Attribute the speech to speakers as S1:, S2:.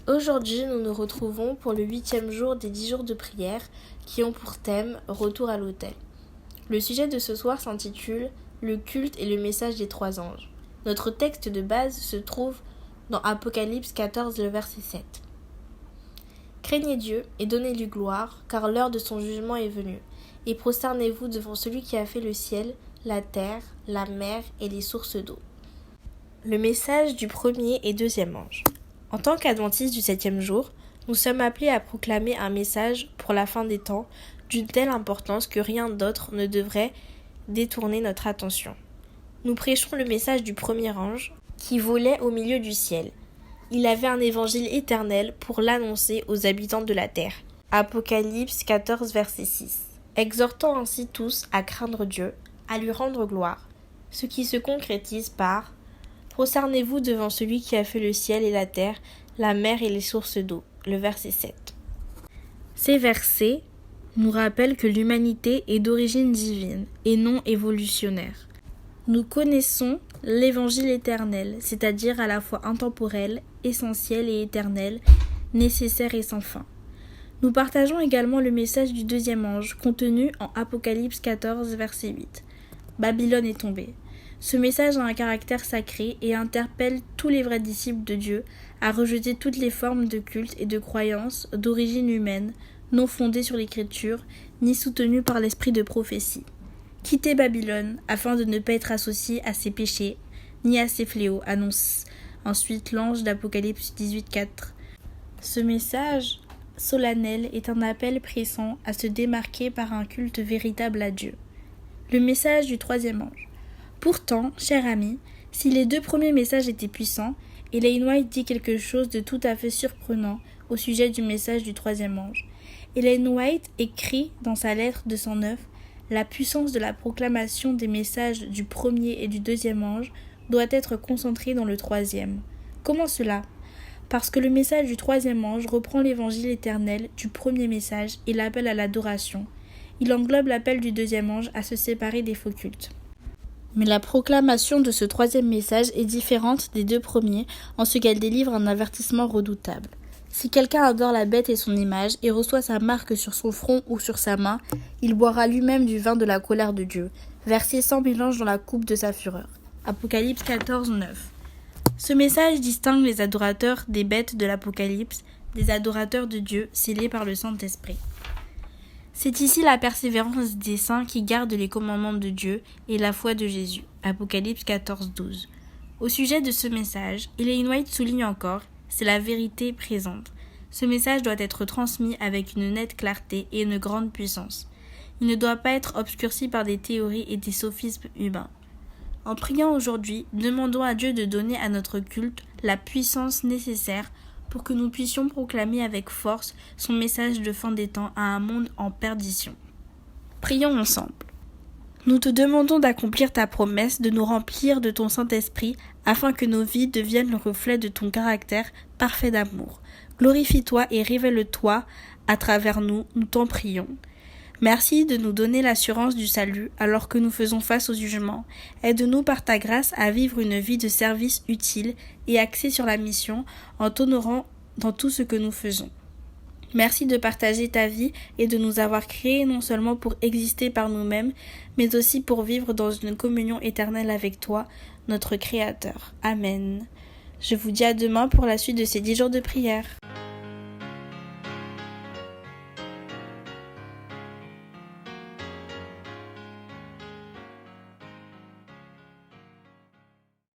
S1: Aujourd'hui, nous nous retrouvons pour le 8e jour des 10 jours de prière qui ont pour thème « Retour à l'autel ». Le sujet de ce soir s'intitule « Le culte et le message des 3 anges ». Notre texte de base se trouve dans Apocalypse 14, le verset 7. « Craignez Dieu et donnez-lui gloire, car l'heure de son jugement est venue. Et prosternez-vous devant celui qui a fait le ciel, la terre, la mer et les sources d'eau. » Le message du premier et deuxième ange. En tant qu'adventistes du 7e jour, nous sommes appelés à proclamer un message pour la fin des temps d'une telle importance que rien d'autre ne devrait détourner notre attention. Nous prêchons le message du premier ange qui volait au milieu du ciel. Il avait un évangile éternel pour l'annoncer aux habitants de la terre. Apocalypse 14, verset 6. Exhortant ainsi tous à craindre Dieu, à lui rendre gloire, ce qui se concrétise par « Prosternez-vous devant celui qui a fait le ciel et la terre, la mer et les sources d'eau » le verset 7. Ces versets nous rappellent que l'humanité est d'origine divine et non évolutionnaire. Nous connaissons l'évangile éternel, c'est-à-dire à la fois intemporel, essentiel et éternel, nécessaire et sans fin. Nous partageons également le message du deuxième ange contenu en Apocalypse 14, verset 8. Babylone est tombée. Ce message a un caractère sacré et interpelle tous les vrais disciples de Dieu à rejeter toutes les formes de culte et de croyances d'origine humaine, non fondées sur l'écriture, ni soutenues par l'esprit de prophétie. Quittez Babylone afin de ne pas être associé à ses péchés, ni à ses fléaux, annonce ensuite l'ange d'Apocalypse 18,4. Ce message solennel est un appel pressant à se démarquer par un culte véritable à Dieu. Le message du troisième ange. Pourtant, cher ami, si les 2 premiers messages étaient puissants, Ellen White dit quelque chose de tout à fait surprenant au sujet du message du troisième ange. Ellen White écrit dans sa lettre 209 « La puissance de la proclamation des messages du premier et du deuxième ange doit être concentrée dans le troisième. » Comment cela ? Parce que le message du troisième ange reprend l'évangile éternel du premier message et l'appel à l'adoration. Il englobe l'appel du deuxième ange à se séparer des faux cultes. Mais la proclamation de ce troisième message est différente des 2 premiers en ce qu'elle délivre un avertissement redoutable. Si quelqu'un adore la bête et son image et reçoit sa marque sur son front ou sur sa main, il boira lui-même du vin de la colère de Dieu, versé sans mélange dans la coupe de sa fureur. Apocalypse 14, 9. Ce message distingue les adorateurs des bêtes de l'Apocalypse des adorateurs de Dieu scellés par le Saint-Esprit. C'est ici la persévérance des saints qui gardent les commandements de Dieu et la foi de Jésus. Apocalypse 14, 12. Au sujet de ce message, Ellen White souligne encore, c'est la vérité présente. Ce message doit être transmis avec une nette clarté et une grande puissance. Il ne doit pas être obscurci par des théories et des sophismes humains. En priant aujourd'hui, demandons à Dieu de donner à notre culte la puissance nécessaire pour que nous puissions proclamer avec force son message de fin des temps à un monde en perdition. Prions ensemble. Nous te demandons d'accomplir ta promesse de nous remplir de ton Saint-Esprit afin que nos vies deviennent le reflet de ton caractère parfait d'amour. Glorifie-toi et révèle-toi à travers nous, nous t'en prions. Merci de nous donner l'assurance du salut alors que nous faisons face au jugement. Aide-nous par ta grâce à vivre une vie de service utile et axée sur la mission en t'honorant dans tout ce que nous faisons. Merci de partager ta vie et de nous avoir créés non seulement pour exister par nous-mêmes, mais aussi pour vivre dans une communion éternelle avec toi, notre Créateur. Amen. Je vous dis à demain pour la suite de ces 10 jours de prière.